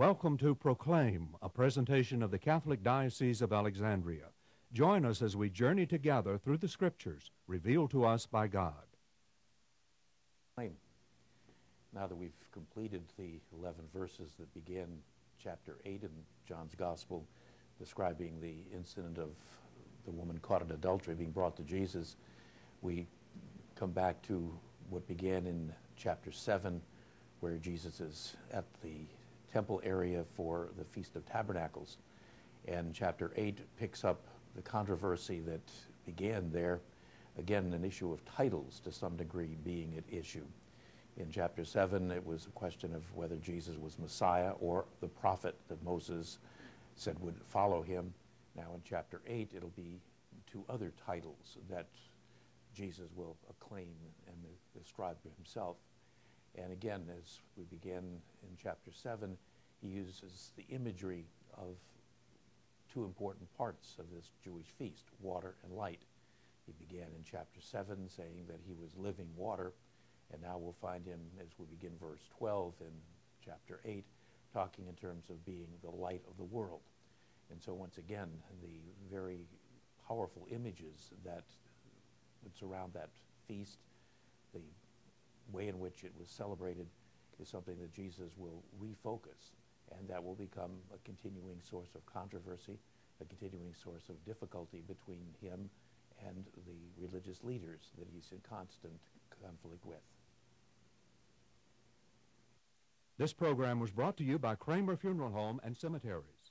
Welcome to Proclaim, a presentation of the Catholic Diocese of Alexandria. Join us as we journey together through the Scriptures revealed to us by God. Now that we've completed the 11 verses that begin chapter 8 in John's Gospel, describing the incident of the woman caught in adultery being brought to Jesus, we come back to what began in chapter 7, where Jesus is at the temple area for the Feast of Tabernacles. And chapter 8 picks up the controversy that began there, again an issue of titles to some degree being at issue. In chapter 7 it was a question of whether Jesus was Messiah or the prophet that Moses said would follow him. Now in chapter 8 it'll be two other titles that Jesus will acclaim and ascribe to himself. And again, as we begin in chapter 7, he uses the imagery of two important parts of this Jewish feast, water and light. He began in chapter 7 saying that he was living water, and now we'll find him, as we begin verse 12 in chapter 8, talking in terms of being the light of the world. And so once again, the very powerful images that would surround that feast, the way in which it was celebrated, is something that Jesus will refocus, and that will become a continuing source of controversy, a continuing source of difficulty between him and the religious leaders that he's in constant conflict with. This program was brought to you by Kramer Funeral Home and Cemeteries.